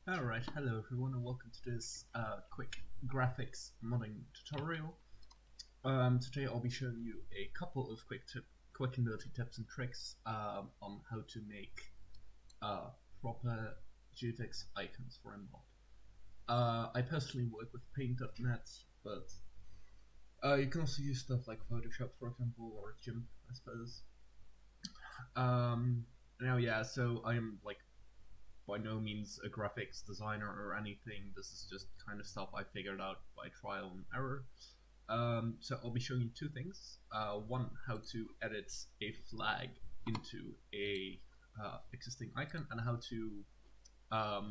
Alright, hello everyone and welcome to this quick graphics modding tutorial. Today I'll be showing you a couple of quick and dirty tips and tricks on how to make proper GFX icons for a mod. I personally work with Paint.net, but you can also use stuff like Photoshop, for example, or GIMP, I suppose. So I am by no means a graphics designer or anything. This is just kind of stuff I figured out by trial and error. So I'll be showing you two things. One, how to edit a flag into a existing icon, and how to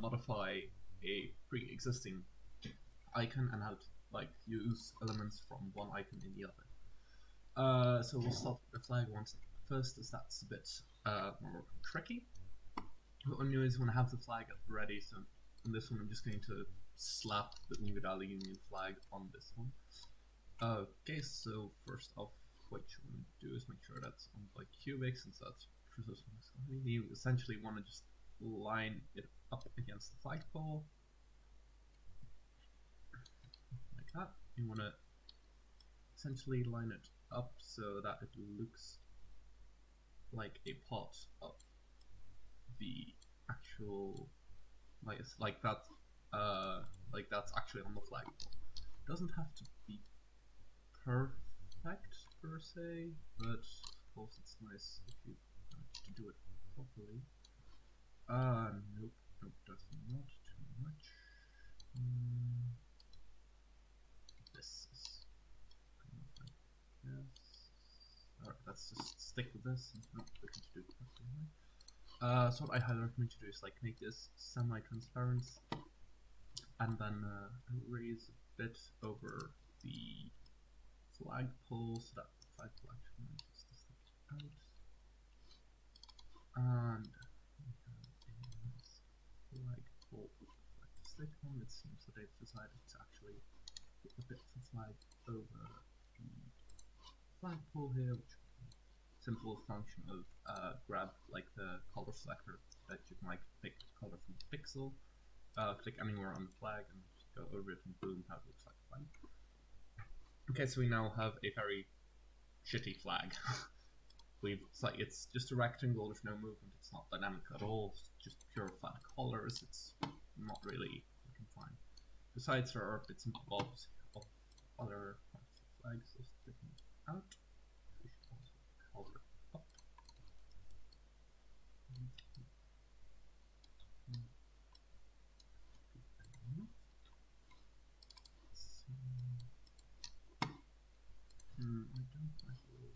modify a pre-existing icon, and how to use elements from one icon in the other. So we'll start with the flag one first, as that's a bit more tricky. What I is when I have the flag ready, so in this one I'm just going to slap the Ungadali Union flag on this one. Okay, so first off, what you want to do is make sure that's on cubic, since that's you essentially want to just line it up against the flagpole, like that. You want to essentially line it up so that it looks like a part of the actual that's actually on the flagpole. It doesn't have to be perfect per se, but of course it's nice if you manage to do it properly. Nope, that's not too much. This is kind of like this. Alright, let's just stick with this and not looking to do it perfectly. So what I highly recommend you do is make this semi-transparent, and then raise a bit over the flagpole so that the flagpole actually manages to stick out. And we have a nice flagpole to stick on. It seems that they've decided to actually put a bit of the flag over the flagpole here, which simple function of grab the color selector that you can pick the color from the pixel, click anywhere on the flag and just go over it, and boom, that looks like a flag. Okay, so we now have a very shitty flag. It's just a rectangle, there's no movement, it's not dynamic at all, it's just pure flat colors, it's not really looking fine. Besides, there are bits and bobs of other parts of the flag, so sticking out. We should also color up. I don't actually like this not at all.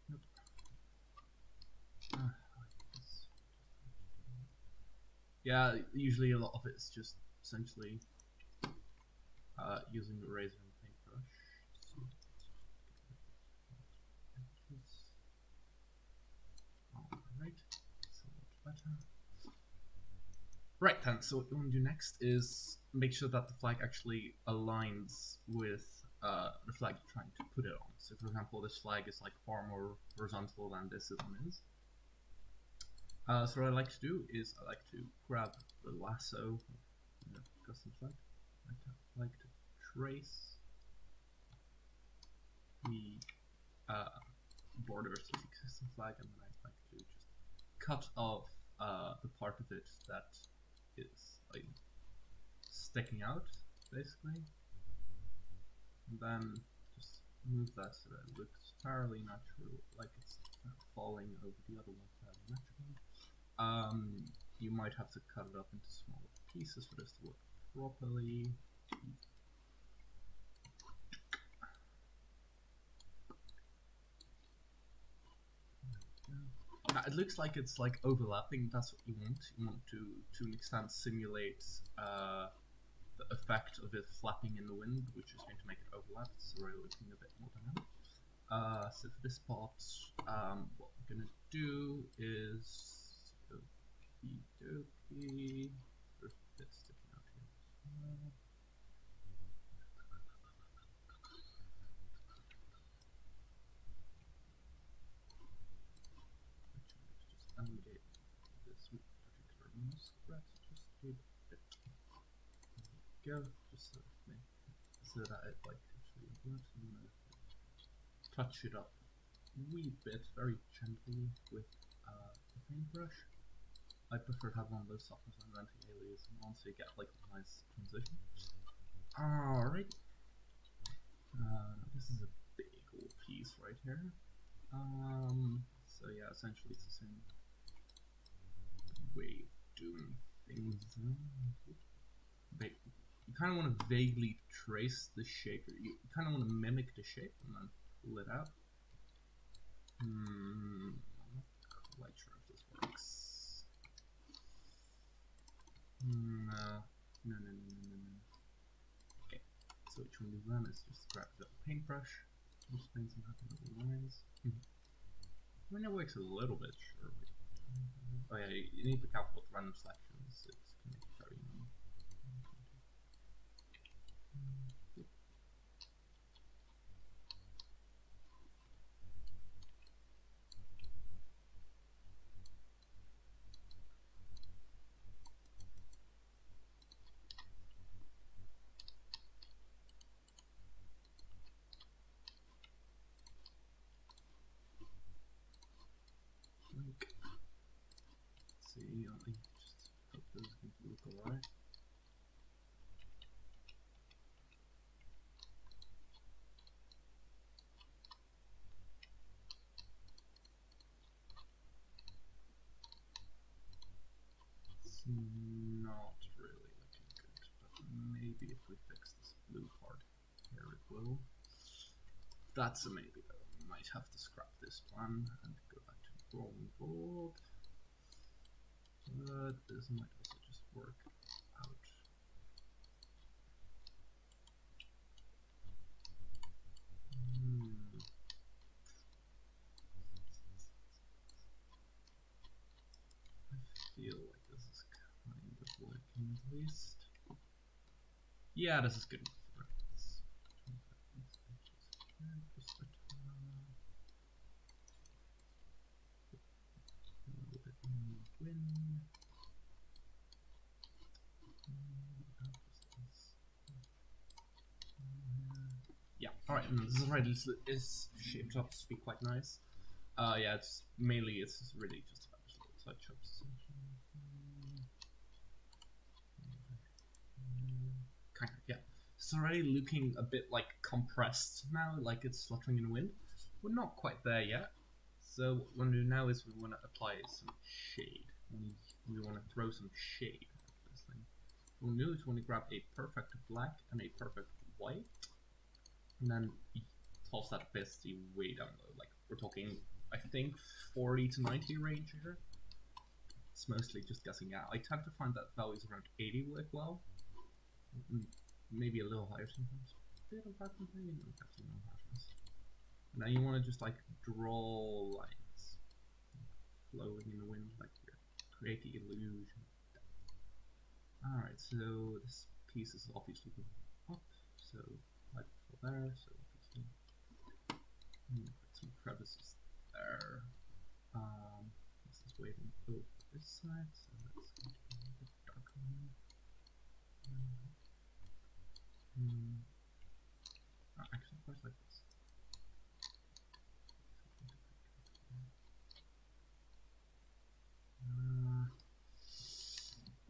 Nope. Like this. Yeah, usually a lot of it is just essentially using the razor and paintbrush. So alright, that's a lot better. Right then, so what you want to do next is make sure that the flag actually aligns with the flag you're trying to put it on. So for example, this flag is far more horizontal than this one is. So what I like to do is I like to grab the lasso of the custom flag. I like to trace the borders of the existing flag, and then I like to just cut off the part of it that is sticking out, basically, and then just move that so that it looks fairly natural, like it's falling over the other one fairly naturally. You might have to cut it up into smaller pieces for this to work properly. It looks like it's overlapping. That's what you want. You want to an extent simulate the effect of it flapping in the wind, which is going to make it overlap. So we're looking a bit more dynamic. So for this part, what we're gonna do is okey-dokey. There's a bit sticking out here as well. Just elongate scratch just a bit. There we go. Just so that it like actually works. I'm gonna touch it up a wee bit, very gently with a paintbrush. I prefer to have one of those softness and anti-aliasing on so you get like a nice transition. Alright. This is a big old piece right here. So yeah, essentially it's the same way of doing things. You kind of want to vaguely trace the shape. You kind of want to mimic the shape and then pull it out. I'm not quite sure if this works. No. Okay, so what you want to do then is just grab the paintbrush, just paint some happy little lines. I mean, it works a little bit, sure. Oh yeah, you need to be careful with random selections. It can make it very annoying. Let's see, I just hope those are going to look alright. It's not really looking good, but maybe if we fix this blue part here it will. That's a maybe though. We might have to scrap this plan and go back to the drawing board. But this might also just work out. I feel like this is kind of working at least. Yeah, this is good enough. Yeah, alright, this is right, it's shaped up to be quite nice. Yeah, it's really just about just little touch-ups. Kind of, yeah. It's already looking a bit like compressed now, like it's fluttering in the wind. We're not quite there yet. So what we want to do now is we want to apply some shade. We want to throw some shade at this thing. What we'll do is we want to grab a perfect black and a perfect white, and then toss that bestie way down low. Like we're talking, I think 40 to 90 range here. It's mostly just guessing out. I tend to find that values around 80 work well. Maybe a little higher sometimes. Bit of harshness, maybe no harshness. Now you want to just like draw lines flowing in the wind, like create the illusion. Alright, so this piece is obviously going up, so like before there, so obviously put some crevices there. This is waving over this side, so that's going to be a little bit darker. Actually, quite like this.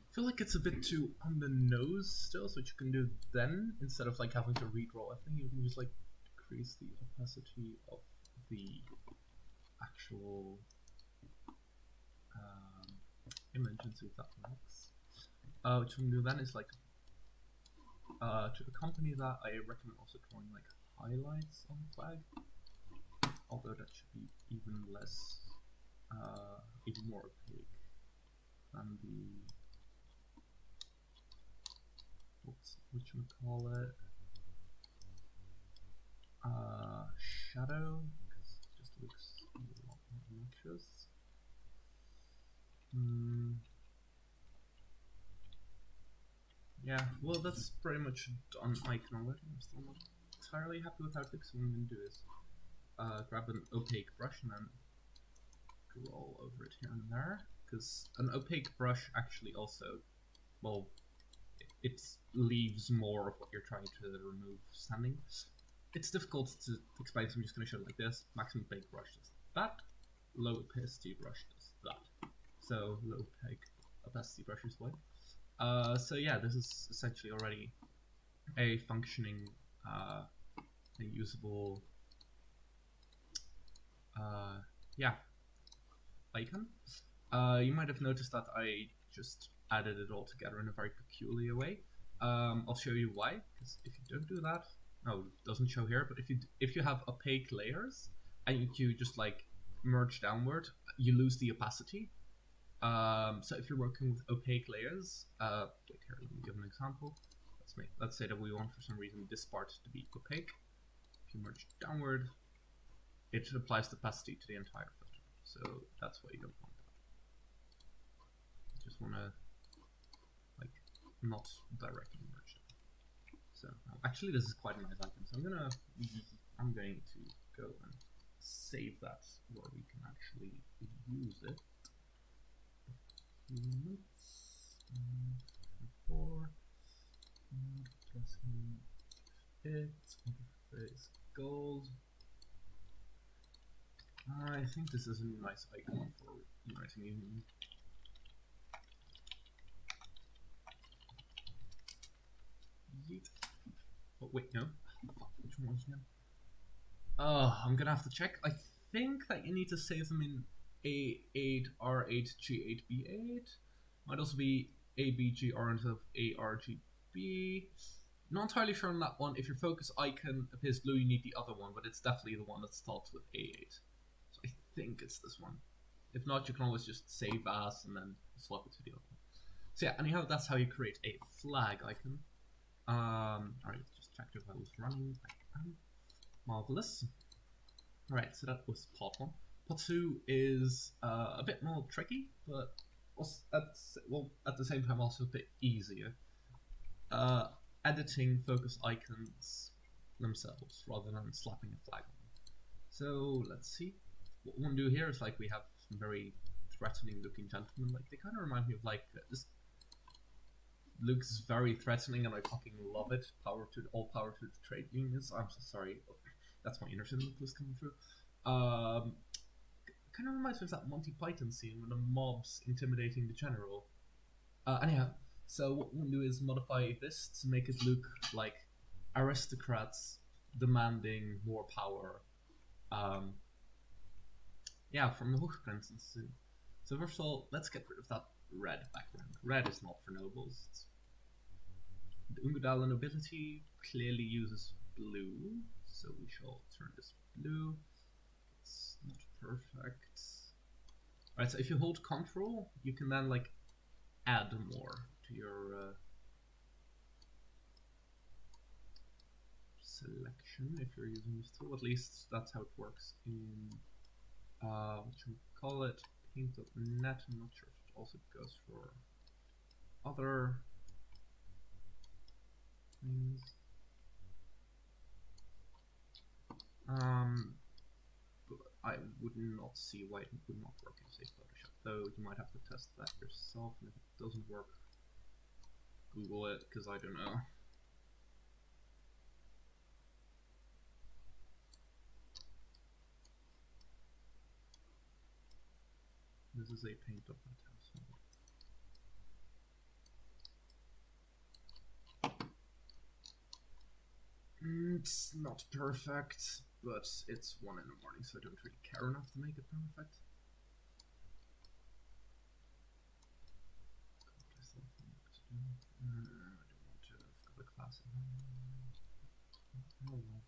I feel like it's a bit too on the nose still, so what you can do then, instead of like having to redraw everything, you can just like decrease the opacity of the actual image and see if that works. What you can do then is like to accompany that, I recommend also drawing like highlights on the flag, although that should be even less, even more opaque than the whatchamacallit, shadow, because it just looks a lot more obnoxious. Yeah, well that's pretty much done icon already. I'm still not entirely happy with how it looks, so what I'm going to do is grab an opaque brush and then draw over it here and there. because an opaque brush actually also, well, it leaves more of what you're trying to remove standing. It's difficult to explain, so I'm just going to show it like this. Maximum opaque brush does that. Low opacity brush does that. So low opaque opacity brush is white. So yeah, this is essentially already a functioning, a usable, yeah, icon. You might have noticed that I just added it all together in a very peculiar way. I'll show you why, because if you don't do that, no, it doesn't show here, but if you have opaque layers and you just like merge downward, you lose the opacity. So if you're working with opaque layers, wait here, let me give an example. Let's say that we want for some reason this part to be opaque. If you merge downward, it applies the opacity to the entire filter. So that's why you don't want that. You just want to like not directly merge them. So actually, this is quite a nice icon. So I'm going to go and save that where we can actually use it. Interface gold. I think this is a nice icon for uniting union. Yeet. Oh wait, no. Fuck, which one was again? I'm gonna have to check. I think that you need to save them in A8, R8, G8, B8. Might also be ABGR instead of ARGB. Not entirely sure on that one. If your focus icon appears blue, you need the other one, but it's definitely the one that starts with A8. So I think it's this one. If not, you can always just save as and then swap it to the other one. So yeah, anyhow, that's how you create a flag icon. Alright, just check if I was running. I am. Marvelous. Alright, so that was part 1. Part 2 is a bit more tricky, but at the same time also a bit easier. Editing focus icons themselves rather than slapping a flag on them. So let's see. What we want to do here is like we have some very threatening looking gentlemen. Like they kind of remind me of like this. Looks very threatening and I fucking love it. All power to the trade unions. I'm so sorry. That's my inner syndicalist coming through. Kind of reminds me of that Monty Python scene when the mob's intimidating the general. Anyhow, so what we'll do is modify this to make it look like aristocrats demanding more power. Yeah, from the Hochprinzen. So first of all, let's get rid of that red background. Red is not for nobles. The Ungudala nobility clearly uses blue, so we shall turn this blue. It's not perfect. Alright, so if you hold Control, you can then like add more to your selection if you're using this tool. At least that's how it works in what should we call it? Paint.net. I'm not sure if it also goes for other things. But I would not see why it would not work in say Photoshop, though you might have to test that yourself, and if it doesn't work, Google it, because I don't know. This is a paint.net house. It's not perfect, but it's 1 in the morning, so I don't really care enough to make it perfect. I don't want to. I've got a class in oh well.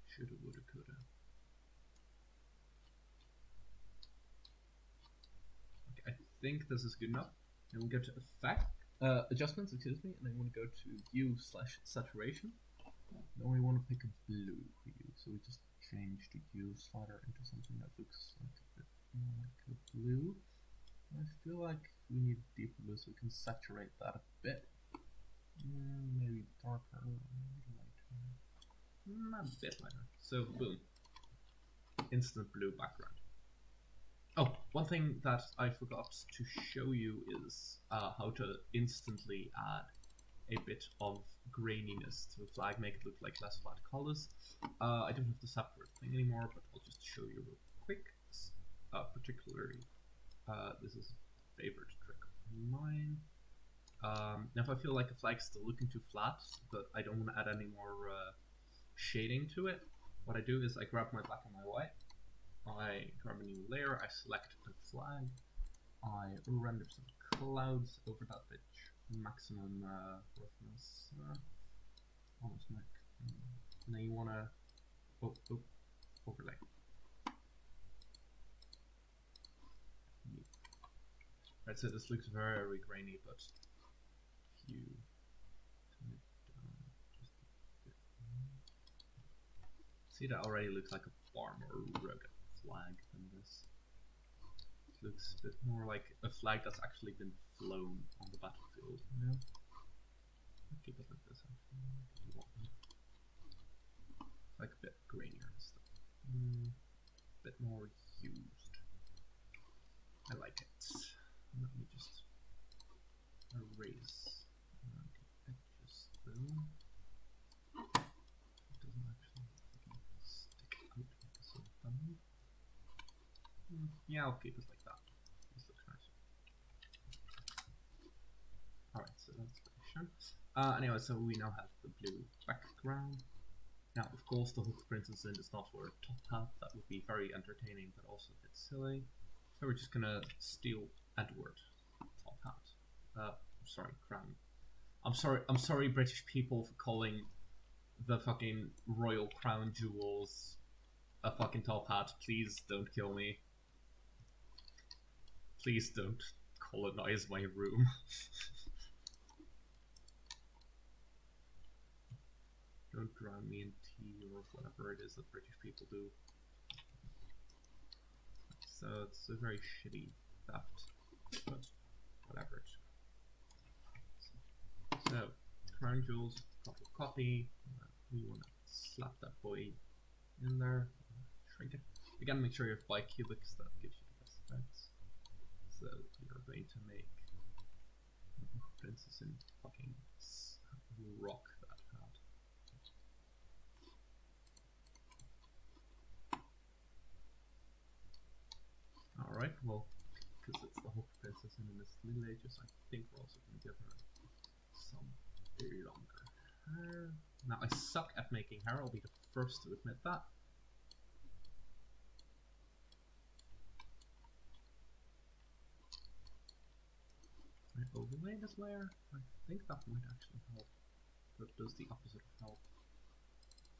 Shoulda, woulda, coulda. Okay, I think this is good enough. Then we'll go to effect. Adjustments, excuse me, and then we want to go to hue/saturation. Then we want to pick a blue hue, so we just change the hue slider into something that looks like a bit more like a blue. I feel like we need deep blue, so we can saturate that a bit. Maybe darker, maybe lighter. A bit lighter. So boom, instant blue background. one thing that I forgot to show you is how to instantly add a bit of graininess to the flag, make it look like less flat colors. I don't have the separate thing anymore, but I'll just show you real quick. Particularly, this is a favorite trick of mine. Now if I feel like a flag's still looking too flat, but I don't want to add any more shading to it, what I do is I grab my black and my white, I grab a new layer, I select the flag, I render some clouds over that bitch, maximum roughness, almost make, and then you want to, overlay. Right, so this looks very grainy, but if you turn it down just a bit more, see, that already looks like a far more rugged flag than this. It looks a bit more like a flag that's actually been flown on the battlefield, you know? I'll keep it like this actually. Like a bit grainier and stuff. A bit more used. I like it. Let me just erase the edges though. It doesn't actually stick out like a sort of thumb. Yeah, I'll keep it like that. This looks nice. Alright, so that's finished. Anyway, so we now have the blue background. Now, of course, the Hook Princess is not for a top hat. That would be very entertaining, but also a bit silly. So we're just gonna steal Edward top hat. Sorry, crown. I'm sorry, British people, for calling the fucking royal crown jewels a fucking top hat. Please don't kill me. Please don't colonize my room. Don't drown me in tea or whatever it is that British people do. So it's a very shitty theft, but whatever. So, crown jewels, copy. We want to slap that boy in there, shrink it. Again, make sure you have bicubics, that gives you the best effects. So you're going to make Princess in fucking rock that hat. Alright, well, because it's the Hook Princess in the Middle Ages, I think we're also going to give her some longer hair. Now, I suck at making hair, I'll be the first to admit that. I overlay this layer? I think that might actually help, but it does the opposite of help.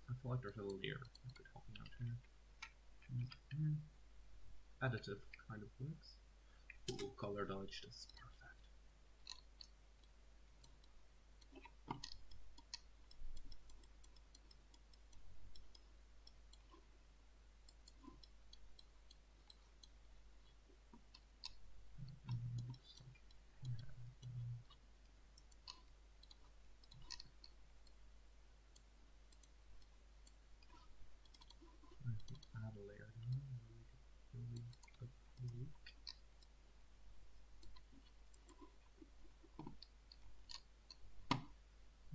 I feel like there's a layer that could help me out here. Additive kind of works. Ooh, color dodge, this is perfect. Add a layer down and make it really oblique.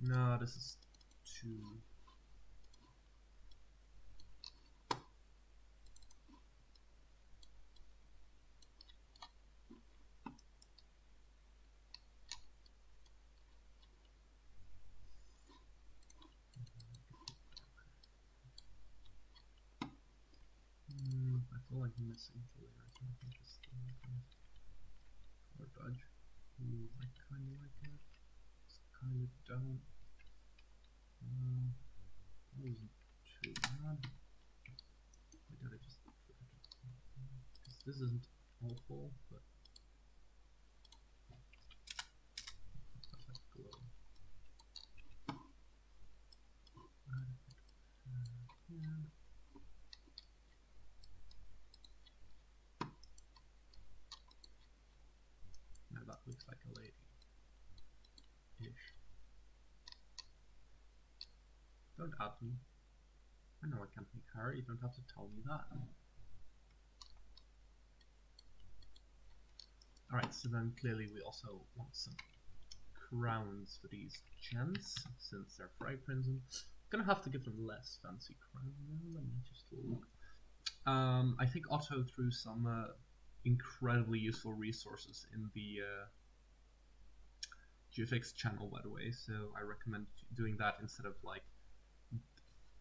No, this is too... I feel like missing the layers. I think it's color dodge. Ooh, I kind of like it. It's kind of down. That wasn't too bad. Why did I just put it? Because this isn't awful, but that's like glow. Now that looks like a lady-ish. Don't add me. I know I can't make hair, you don't have to tell me that. Alright, so then clearly we also want some crowns for these gems, since they're fry printed. Gonna have to give them less fancy crown now. Let me just look. I think Otto threw some incredibly useful resources in the GFX channel, by the way, so I recommend doing that instead of like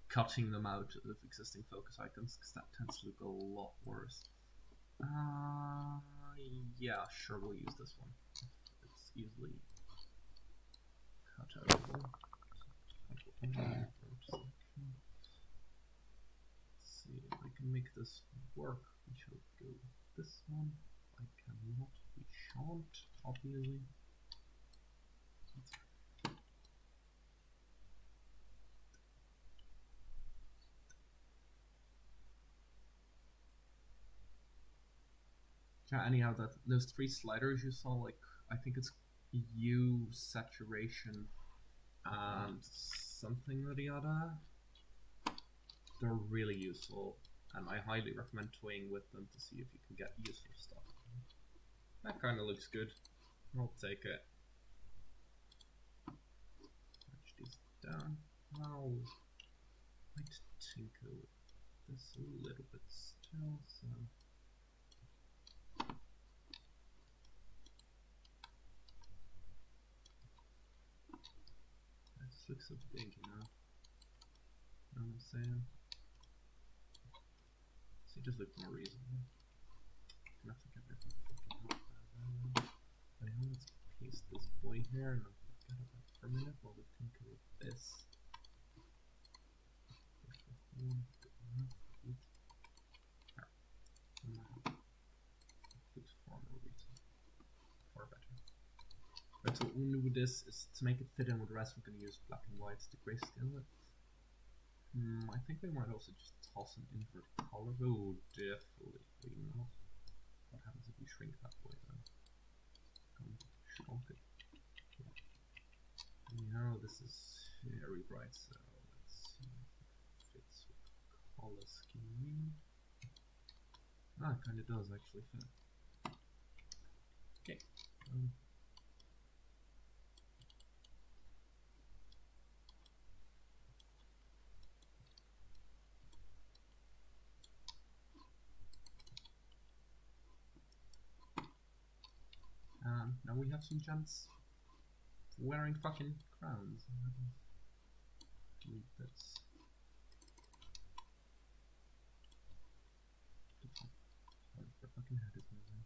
cutting them out of existing focus icons, because that tends to look a lot worse. Yeah, sure, we'll use this one. It's easily cut out. Let's see if I can make this work. We shall go with this one. I cannot, we shan't, obviously. Yeah, anyhow, those three sliders you saw, like, I think it's hue, saturation, and something or the other. They're really useful, and I highly recommend toying with them to see if you can get useful stuff. That kind of looks good. I'll take it. Patch these down. I'll tinker with this a little bit still, so. This looks so big, you know. You know what I'm saying? So it just looks more reasonable. I'm gonna have to get rid of fucking but now let's paste this boy here and I'll forget about it for a minute while we tinker with this. Looks far more reasonable. Far better. Right, so what we'll do with this is to make it fit in with the rest, we're going to use black and white to grayscale it. I think we might also just toss an invert color. Oh, definitely not. What happens if we shrink that boy then? Shrunk it. Yeah. Anyhow, this is very bright, so let's see if it fits with the color scheme. Ah, it kind of does actually fit. Okay. Now we have some gents wearing fucking crowns. Delete this. Sorry, their fucking head is moving.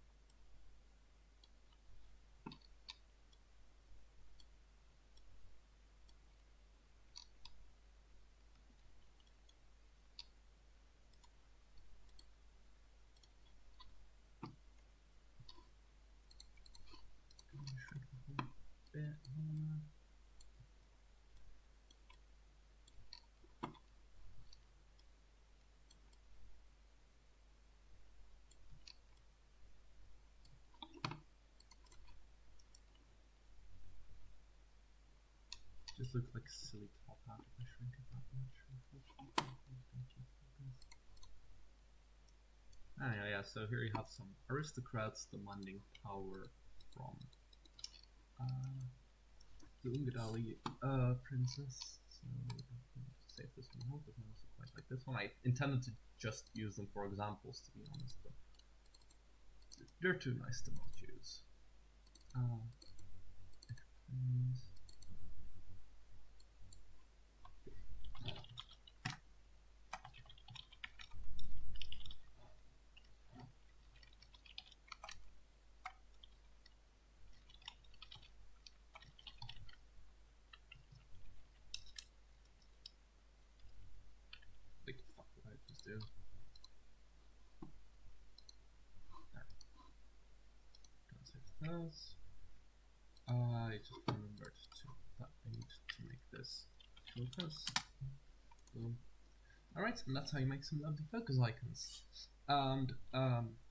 Shrink the whole bit more. Just looks like a silly top hat if I shrink it that much, Anyway, yeah, so here you have some aristocrats demanding power from the Ungadali princess. So save this one out, because I also quite like this one. I intended to just use them for examples, to be honest, but they're too nice to not use. Like, fuck, what did I just do? There. Don't save those. I just remembered to that I need to make this focus. Boom. Alright, and that's how you make some lovely focus icons. And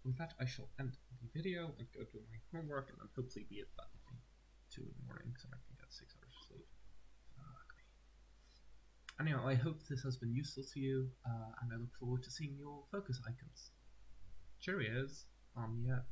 with that, I shall end the video and go do my homework, and then hopefully be at bed by 2 in the morning, so I can get 6 hours of sleep. Fuck me. Anyhow, I hope this has been useful to you, and I look forward to seeing your focus icons. Cheerios. Yeah.